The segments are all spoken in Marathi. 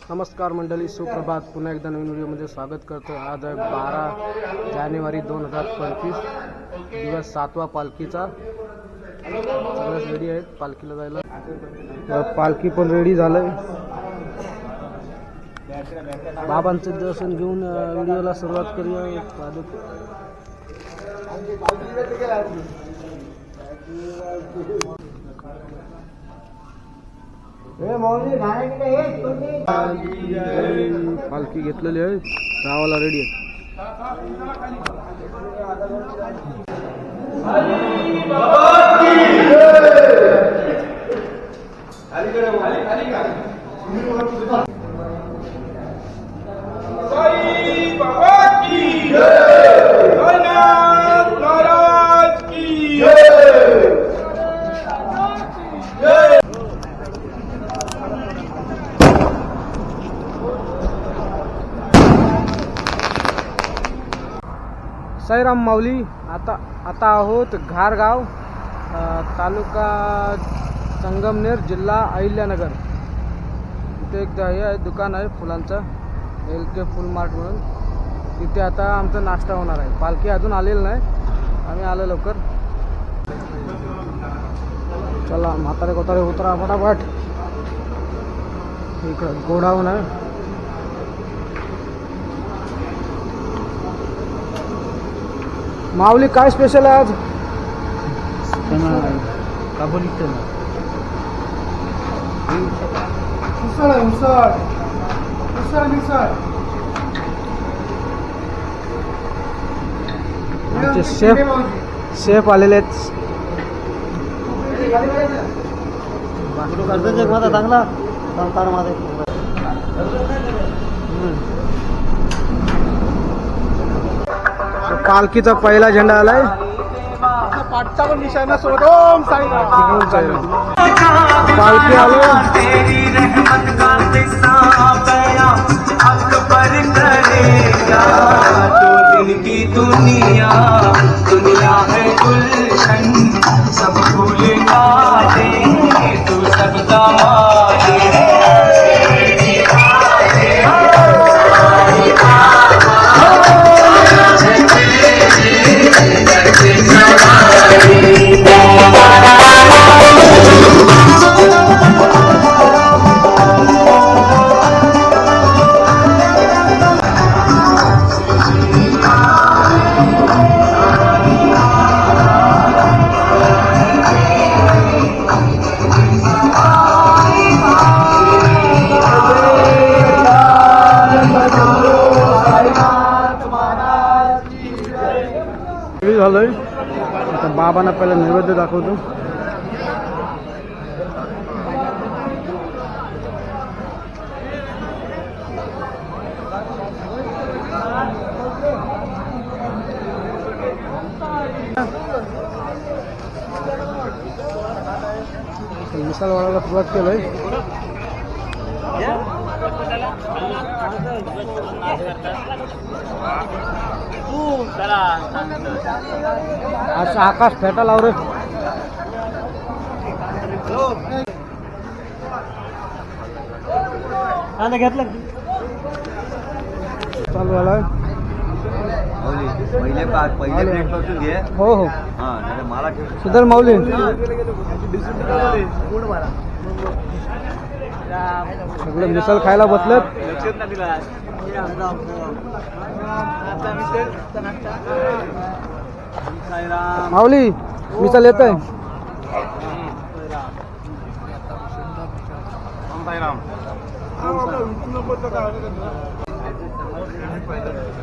नमस्कार मंडळी, सुप्रभात. पुन्हा एकदा नवीन व्हिडिओमध्ये स्वागत करतो. आज आहे 12 जानेवारी 2025, दिवस 7वा पालखीचा. सगळ्याच रेडी आहेत पालखीला जायला. पालखी पण रेडी झालंय. बाबांचं दर्शन घेऊन व्हिडिओला सुरुवात करूया. पालखी घेतलेली आहे, गावाला रेडी आहे. साईराम माऊली. आता आहोत घारगाव, तालुका संगमनेर, जिल्हा अहिल्यानगर. इथे एक हे आहे, दुकान आहे फुलांचं, LK फुल मार्ट म्हणून. तिथे आता आमचा नाश्ता होणार आहे. पालखी अजून आलेलं नाही, आम्ही आलो लवकर. चला म्हातारे कोतारे उतरा फटाफट. इकडं गोडाऊन आहे. माऊली, काय स्पेशल आहे आज? काबुली चना, मिसळ. आमचे शेफ आलेले आहेत. चांगला पालखीचा पहिला झेंडा आलाय. पाठचा पण निशाणा सोडून पालखी आलो. दुनिया है गुलशन, सब भूल जाते तू सब झालंय. आता बाबांना पहिला नैवेद्य दाखवतो. मिसाल वाढायला सुरुवात केलंय. असं आकाश फेटा लाव रे. घेतलं चालू झालाय. पहिले प्लेट पासून घे. हो हो, मला सुधर माऊली. सगळे मिसल खायला बसलेत. माऊली, मिसल येत आहे.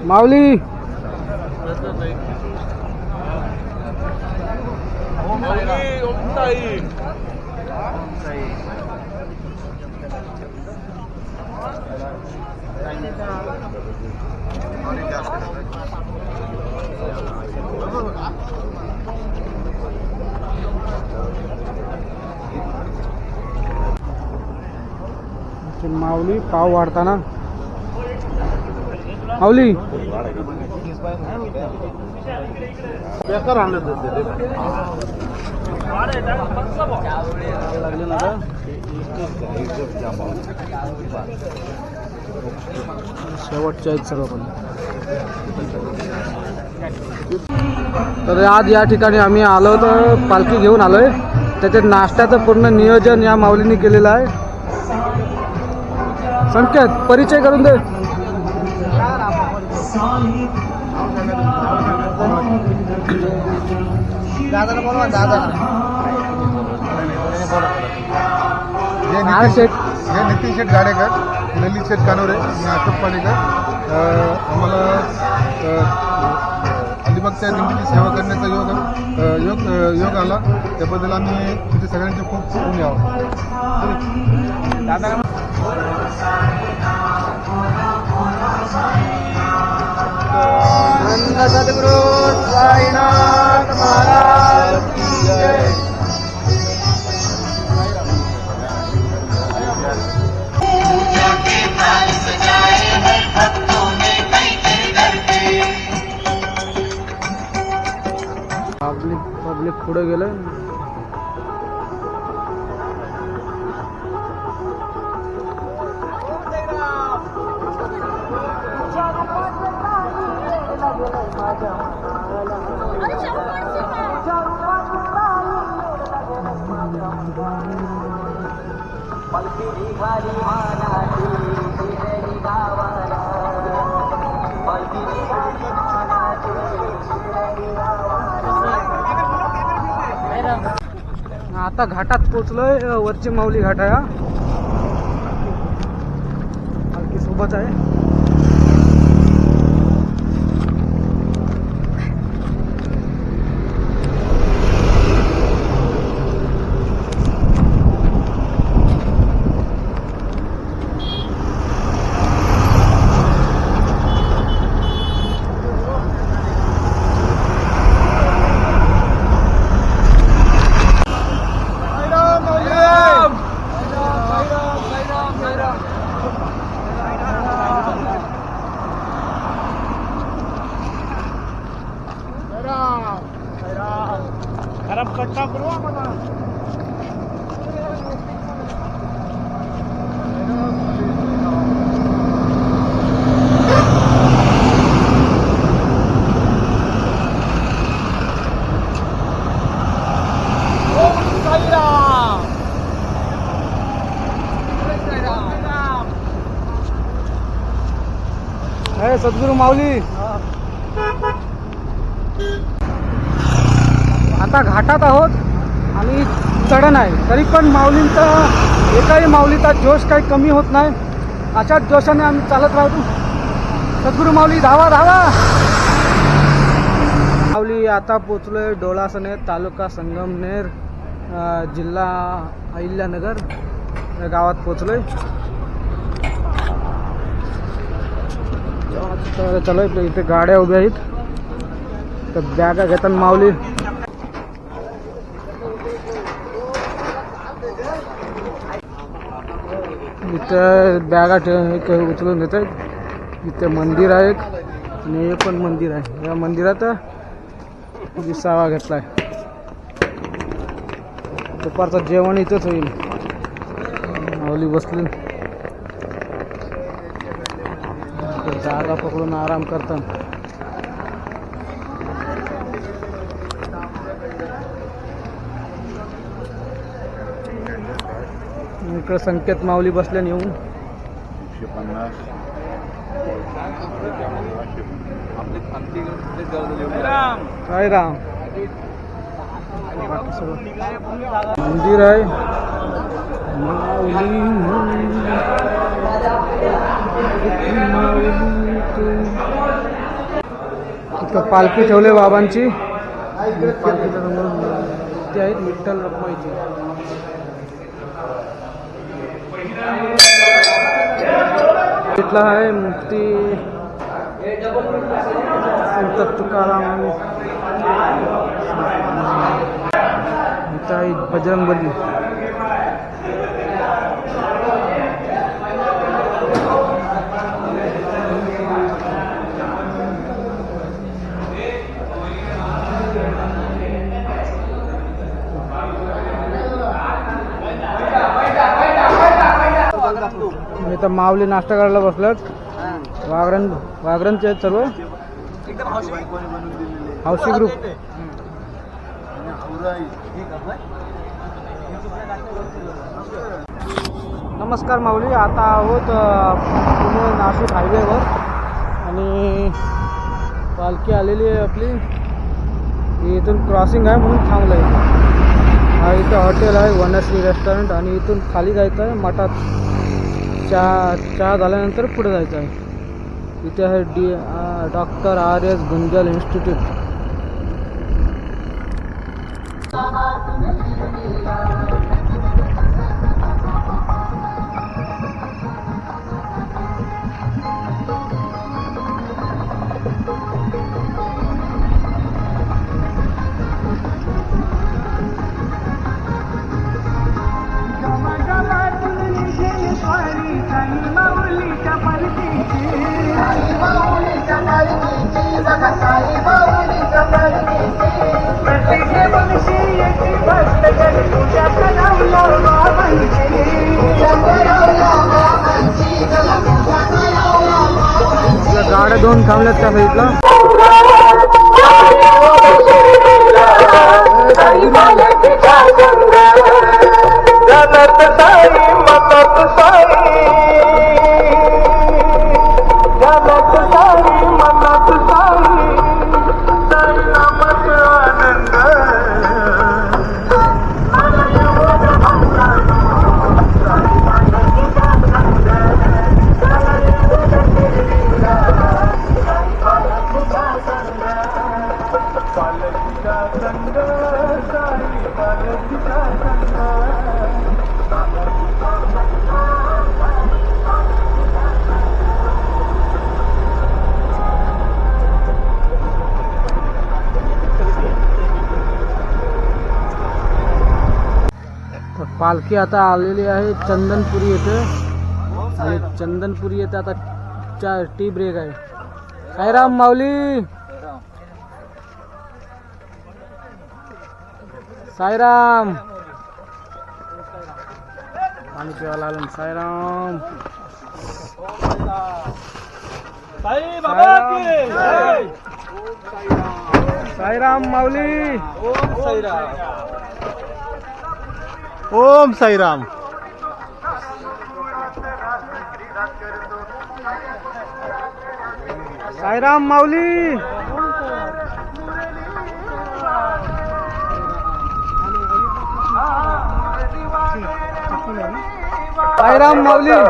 माऊली, माऊली पाव वाढताना. माऊली बेकार आणलं लागले ना. शेवटचे आहेत सर्व पण. तर आज या ठिकाणी आम्ही आलो होतो, पालखी घेऊन आलोय. त्याच्यात नाश्त्याचं पूर्ण नियोजन या माऊलींनी केलेलं आहे. संकेत परिचय करून दे. हे नितीन शेठ गाडेकर, ललित शेठ कानोरे, अशोक पालेकर. आम्हाला अलिबागच्या दिंडीची सेवा करण्याचा योग आला. त्याबद्दल आम्ही तिथे सगळ्यांचे खूप ऋणी आहोत. सद्गुरु साईनाथ महाराज की जय. पब्लिक पुढे गेलं. आता घाटात पोचलोय. वरची माऊली घाट आहे. पालखी सोबत आहे. सद्गुरु माऊली. आता घाटात आहोत आणि चढण आहे. तरी पण माऊलींचा एकाही माऊलीचा जोश काही कमी होत नाही. अशाच जोशाने आम्ही चालत राहतो. सद्गुरु माऊली धावा धावा. माऊली आता पोचलोय डोलासने, तालुका संगमनेर, जिल्हा अहिल्यानगर या गावात पोचलोय. चलो इथे गाड्या उभ्या आहेत. तर बॅगा घेताना माऊली इथे बॅगा उचलून घेत आहेत. इथे मंदिर आहे आणि हे पण मंदिर आहे. या मंदिरात विसावा घेतलाय. दुपारचं जेवण इथंच होईल. माऊली बसली जागा पकडून आराम करतात. इकडे संकेत माऊली बसल्याने येऊन काय राम मंदिर आहे. इथं पालखी ठेवले बाबांची. पालखीच्या समोर मूर्ती आहेत विठ्ठल रखुमाईची. इथला आहे मूर्ती संत तुकाराम. इथं आहे बजरंगबली. इथं माऊली नाश्ता करायला बसल्यात. वागरणचे आहेत सर्व. हौशी ग्रुप. नमस्कार माऊली. आता आहोत पुणे नाशिक हायवेवर आणि पालखी आलेली आहे आपली. इथून क्रॉसिंग आहे म्हणून थांबलं आहे. हा इथं हॉटेल आहे वनश्री रेस्टॉरंट आणि इथून खाली जायचं आहे मठात. चहा झाल्यानंतर पुढे जायचं आहे. इथे आहे डॉक्टर RS गुंजल इन्स्टिट्यूट. गाड्या दोन थांबल्यात त्या साईडला. पालखी आता आलेली आहे चंदनपुरी येथे आणि चंदनपुरी येथे आता टी ब्रेक आहे. साईराम माऊली. साईराम. पाणी पिवायला आलं. साईराम. साईराम माऊली. ओम साईराम. साईराम माऊली. साईराम माऊली.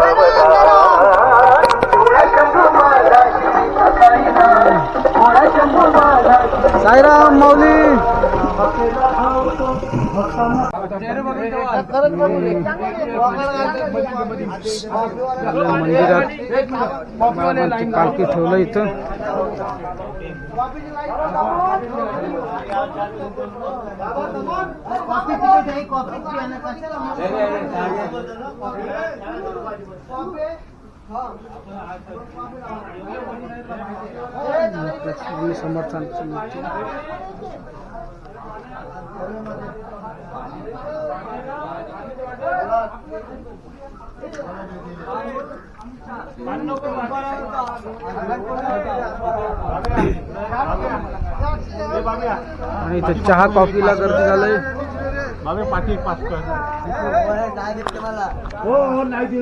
साईराम माऊली. मंदिरात पालखी ठेवलं इथं. समर्थांची मूर्ती. आणि इथे चहा कॉफीला गर्दी झालंय. बाबे पाठी पाच कर. हो हो नाही दे.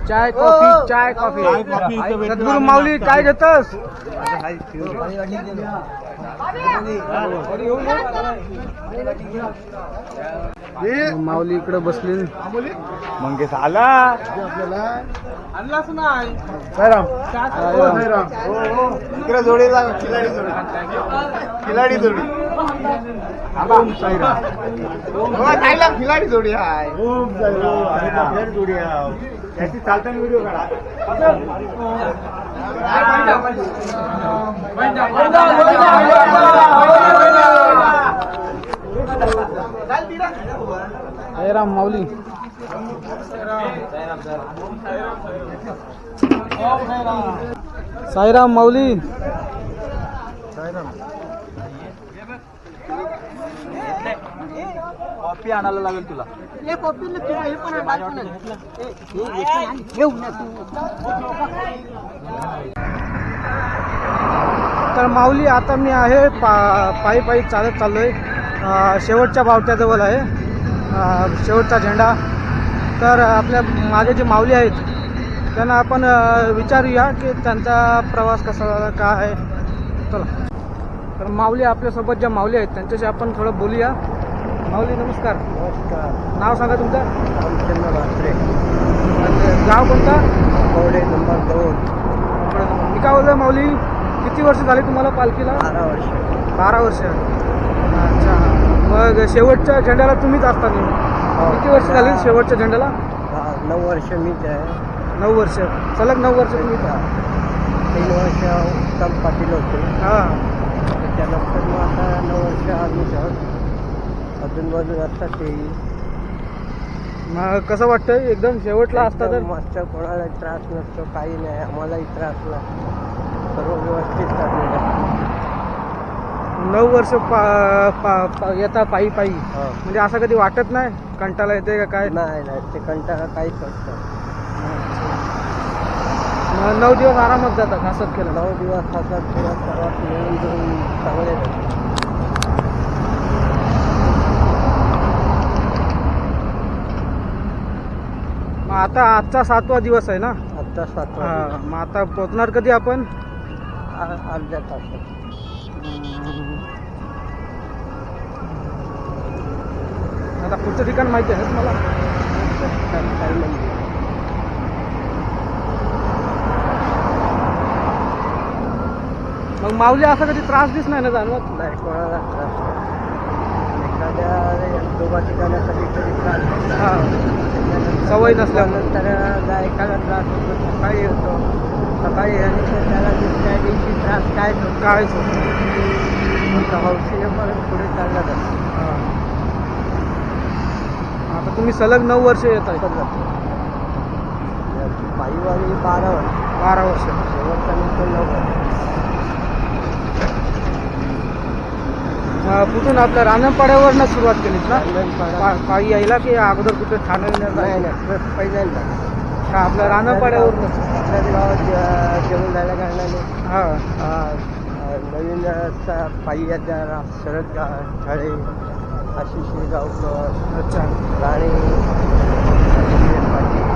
चाय कॉफी. चाय कॉफी. सद्गुरू माऊली काय घेतस? माऊली इकडे बसली. मंगेश आला. आणलाच नाही. साईराम. साईराम. इकडे जोडीला खिलाडी जोडी. खिलाडी जोडी. ओम साईराम. खिलाडी जोडी आहे. ओम साईराम. जोडी आहे. त्याची चालताना व्हिडिओ काढा. साईराम माऊली. साईराम माऊली. पप्पी आणायला लागेल तुला. तर माऊली आता मी आहे पायी पायी चालत चाललोय. शेवटच्या बावट्याजवळ आहे. शेवटचा झेंडा. तर आपल्या माझे जे माऊली आहेत त्यांना आपण विचारूया की त्यांचा प्रवास कसा झाला काय आहे. चला. तर माऊली आपल्यासोबत ज्या माऊली आहेत त्यांच्याशी आपण थोडं बोलूया. माऊली नमस्कार. नमस्कार. नाव सांगा तुमचं. रामचंद्र भासरे, गाव कोणता. कवडे नंबर 2. मी काय बोलतोय माऊली, किती वर्ष झाली तुम्हाला पालखीला. 12 वर्ष. 12 वर्ष. अच्छा. मग शेवटच्या झेंड्याला तुम्हीच असता नेहमी. किती वर्ष झाली शेवटच्या झेंड्याला. 9 वर्ष मीच आहे. 9 वर्ष सलग 9 वर्ष तुम्ही. 3 वर्ष उत्तम पाटील होते. हां. त्याच्यानंतर मग आता 9 वर्ष आम्हीच आहोत. अजून असतात ते. मग कसं वाटतंय एकदम शेवटला असता तर. मस्त, कोणाला त्रास नसतो, काही नाही, आम्हालाही त्रास नाही, सर्व व्यवस्थित चाललेलं आहे. 9 वर्ष येता पायी पायी. हो. म्हणजे असं कधी वाटत नाही कंटाळा येते का काय. नाही नाही, ते कंटाळा काहीच नसतं. 9 दिवस आरामात जातात असंच केलं. 9 दिवस हातात थोडा सर्वात मिळून देऊन चांगले जातात. मग आता आजचा 7वा दिवस आहे ना. आत्ता 7 हां. मग आता पोहोचणार कधी आपण. अर्ध्या तासात. आता पुढचं ठिकाण माहिती आहे ना मला. काही नाही. मग माऊली असा कधी त्रास दिस नाही ना जाणवत. नाही, कोणाला त्रास नाही. एखाद्या दोघा ठिकाणासाठी तरी त्रास होतो. हां. सवय नसल्यानंतर. नंतर गायकाला त्रास होतो, सकाळी होतो. सकाळी आणि त्याला दुसऱ्या दिवशी त्रास कायच होतो. कायच होतं. हौशीने पण पुढे चालला जातो. हां. आता तुम्ही सलग 9 वर्ष येत आहे. पायीवाली 12 वर्ष. 12 वर्ष. शेवटचा नंतर 9 वर्ष. कुठून आपल्या रानपाड्यावरनं सुरुवात केलीत ना. रांजणपाडा. पायी यायला की अगोदर कुठे ठाणे नाही नाही, पहिल्यांदा का आपल्या रानपाड्यावरनंच. आपल्याच गावात जेवण जायला कारणाने हां. नवीन पायी जरा शरद झाडे, आशिष गावकर, अच्छा. राणे पाटील.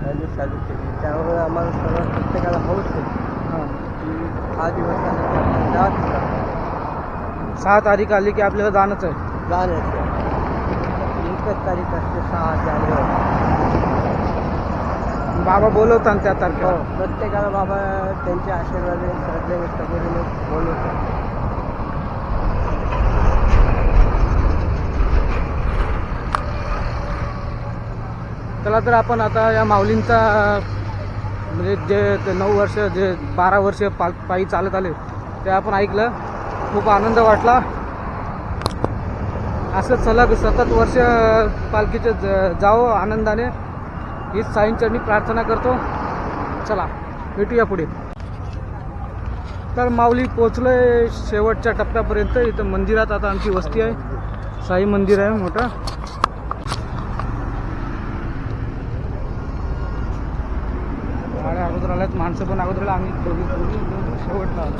यांनी चालू केली. त्यामुळे आम्हाला सर्व प्रत्येकाला हौस होती हां. की 6 दिवसानंतर 10 दिवसात 6 तारीख आली की आपल्याला जाणंच आहे. जाण्याचं. 1 तारीख असते 6 जानेवारी. बाबा बोलवतात त्या तारखेला. प्रत्येकाला बाबा त्यांच्या आशीर्वादाने श्रद्धे व्यक्त करून बोलवतात. चला तर आपण आता या माऊलींचा म्हणजे जे 9 वर्ष जे 12 वर्ष पायी चालत आले ते आपण ऐकलं. खूप आनंद वाटला. असं सलग सतत वर्ष पालखीचे जावं आनंदाने हीच साईंचरणी प्रार्थना करतो. चला भेटूया पुढे. तर माऊली पोचलोय शेवटच्या टप्प्यापर्यंत. इथं मंदिरात आता आमची वस्ती आहे. साई मंदिर आहे मोठं. गाड्या अगोदर आल्यात, माणसं पण अगोदर आले. आम्ही दोघी शेवटला आलो.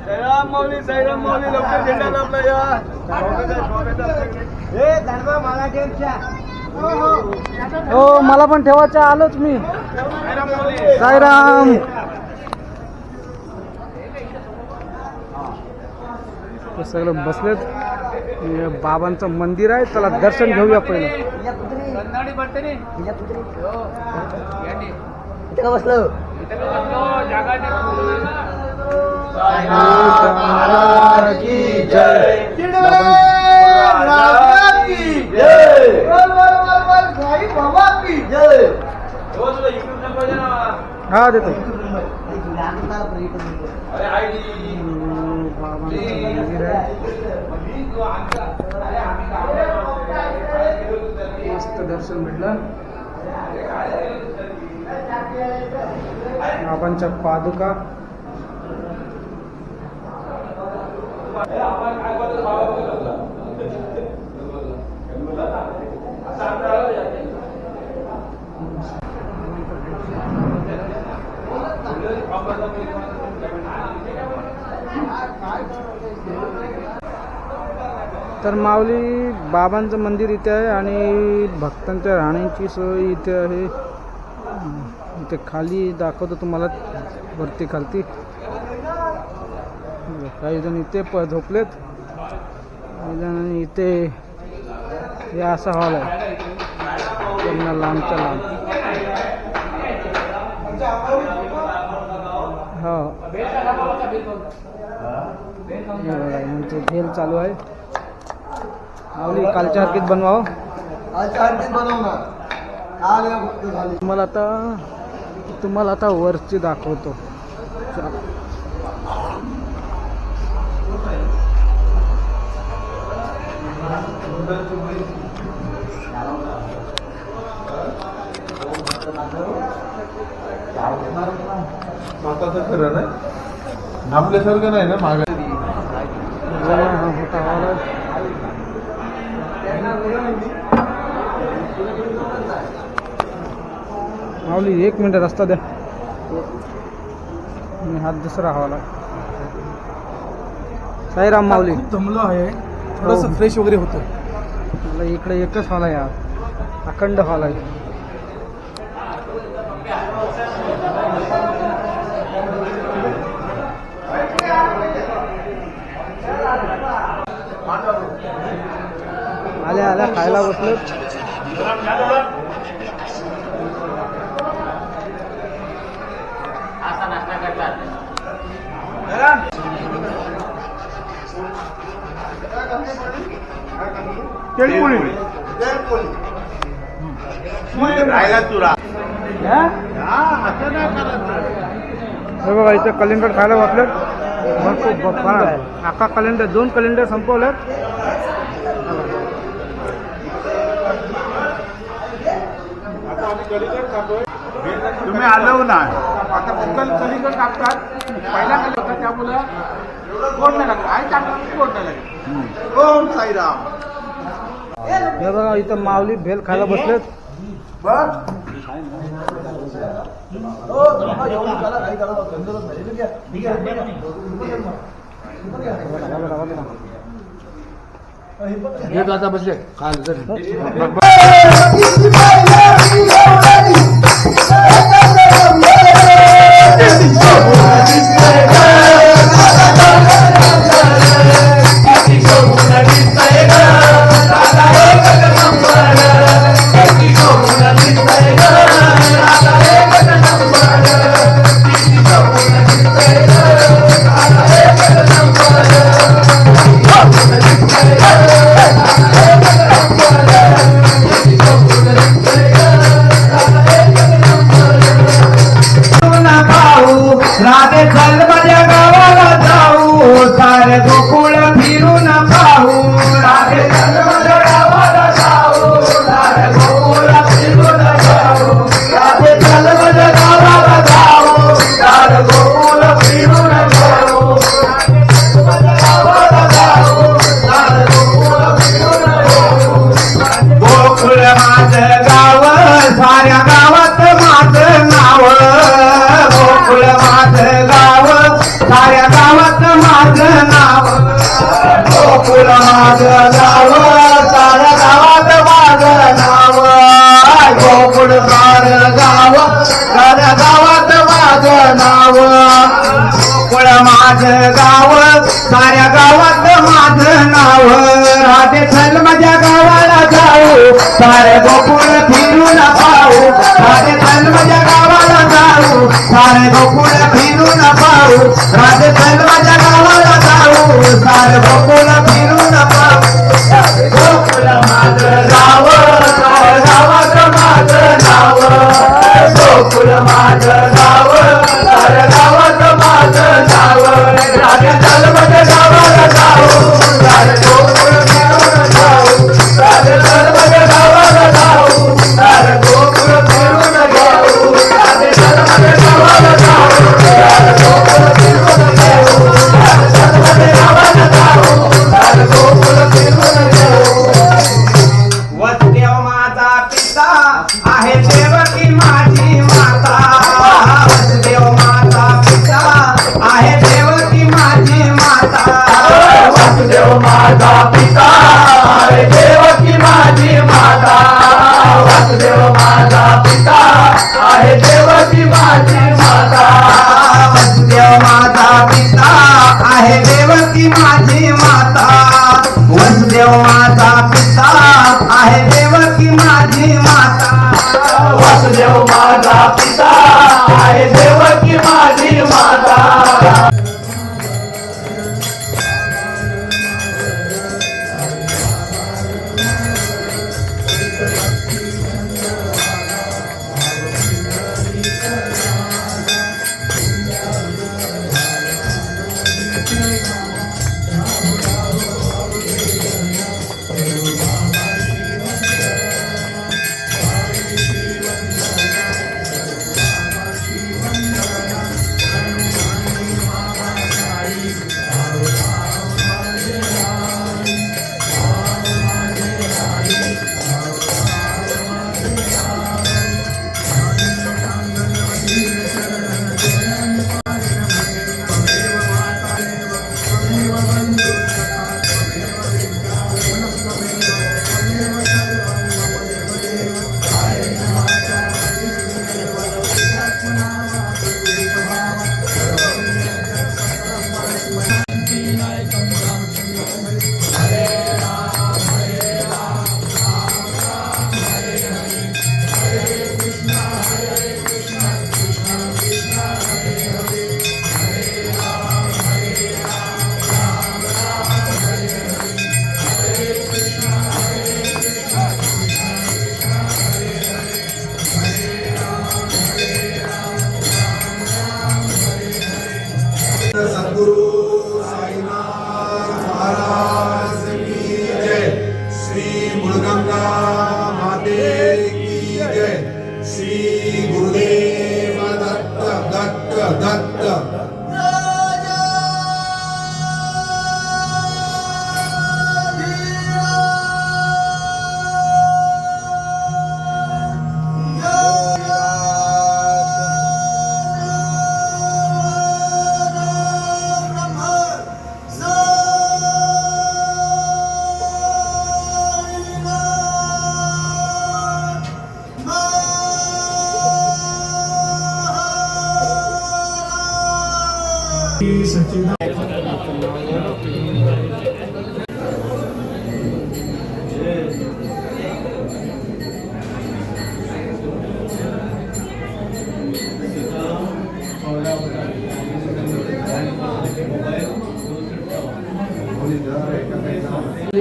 जयराम माऊली, जयराम माऊली, लवकर झेंडा लावला या. हो मला पण ठेवायचं. आलोच मी. साईराम. ते सगळं बसलेत. हे बाबांचं मंदिर आहे. चला दर्शन घेऊया पहिलं. बसलो. हा देतो. मस्त दर्शन भेटलं. बाबांच्या पादुका. तर माऊली बाबांचं मंदिर इथे आहे आणि भक्तांच्या राहण्याची सोय इथे आहे. इथे खाली दाखवतो तुम्हाला, वरती खालती काही जण इथे झोपलेत, काही जण इथे. हे असा हॉल आहे पूर्ण लांबच्या लांब. हो यांचे खेळ चालू आहे. माऊली कालच्या हरकीत बनवावं. तुम्हाला आता वरची दाखवतो. स्वतःच खरं नाही, आपल्यासारखं नाही ना मागे. माऊली 1 मिनिट रस्ता द्या. हा दुसरा हॉल. साईराम माऊली. जमलो आहे, थोडंसं फ्रेश वगैरे होतं. इकडे एकच हॉल आहे, हा अखंड हॉल आहे. आल्या आल्या खायला बसलो. हे बघा इथे कलिंगड खायला बसले. अख्खा कलिंगड, 2 कलिंगड संपवलेत. तुम्ही आलो ना आता कलिंगड कापतात. पहिला कलिंगड होता त्यामुळे कोण नाही लागलं, आई टाकलं कोण नाही लागलं. ओम साईराम. हे बघा इथं माऊली भेल खायला बसलेत. आता बसले राधे चल माझ्या गावाला जाऊ, सारे गोकुळ फिरून पाहू. राधे चल माझ्या गावाला जाऊ, सारे गोकुळ फिरून पाहू. राधे चल माझ्या गावाला जाऊ, सारे गोकुळ फिरून पाहू. गावाला जाऊ, सारे गोकुळ फिरून पाहू. गोकुळ माझं गाव, साऱ्या गावात माझं नाव. गोकुळ माझं गाव, साऱ्या गावात माझं नाव. गोकुळ माझं गाव, साऱ्या गावात माझं नाव. गोकुळ माझं गाव, साऱ्या गावात माझं नाव. गोकुळ माझं गाव, साऱ्या गावात माझं नाव. राधे चल माझ्या गावाला जाऊ, सारे गोकुळ फिरून पाहू. राधे चल माझ्या गावाला जाऊ, सारे गोकुळ फिरून पाहू. राधे चल माझ्या गावाला जाऊ, सारे गोकुळ फिरून पाहू. गोकुळ माझं गाव, साऱ्या गावात माझं नाव. गोकुळ माझं गाव, साऱ्या गावात माझं नाव. राधे चल माझ्या गावाला जाऊ, सारे गोकुळ फिरून पाहू. राधे चल माझ्या गावाला जाऊ, सारे गोकुळ फिरून पाहू.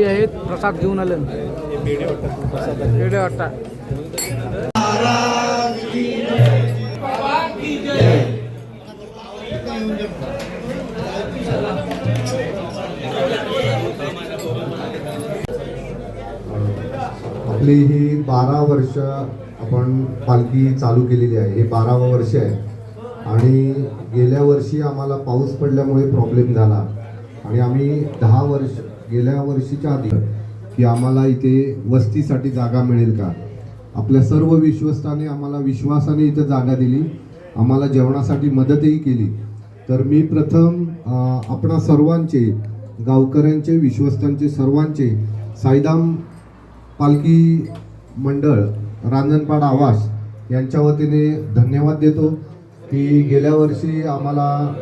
आहेत प्रसाद घेऊन आले पेढे वाटतात. आपली ही 12 वर्ष आपण पालखी चालू केलेली आहे. हे 12वं वर्ष आहे आणि गेल्या वर्षी आम्हाला पाऊस पडल्यामुळे प्रॉब्लेम झाला आणि आम्ही 10 वर्ष गेल्या वर्षीच्या आधी की आम्हाला इथे वस्तीसाठी जागा मिळेल का. आपल्या सर्व विश्वस्तांनी आम्हाला विश्वासाने इथं जागा दिली, आम्हाला जेवणासाठी मदतही केली. तर मी प्रथम आपणा सर्वांचे, गावकऱ्यांचे, विश्वस्तांचे, सर्वांचे साईदाम पालखी मंडळ रांजणपाड आवास यांच्या वतीने धन्यवाद देतो की गेल्या वर्षी आम्हाला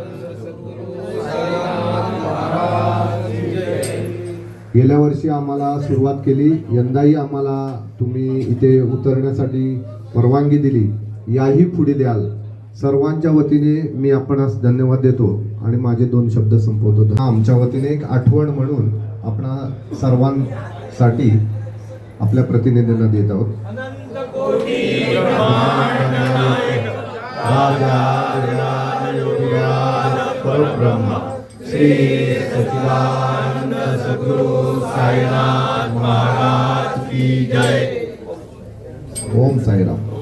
सुरुवात केली, यंदाही आम्हाला तुम्ही इथे उतरण्यासाठी परवानगी दिली, याही पुढे द्याल. सर्वांच्या वतीने मी आपणास धन्यवाद देतो आणि माझे 2 शब्द संपवतो. आमच्या वतीने एक आठवण म्हणून आपणा सर्वांसाठी आपल्या प्रतिनिधींना देत आहोत. परब्रह्म श्री सच्चिदानंद सद्गुरु साईनाथ महाराज की जय. ओम साईराम.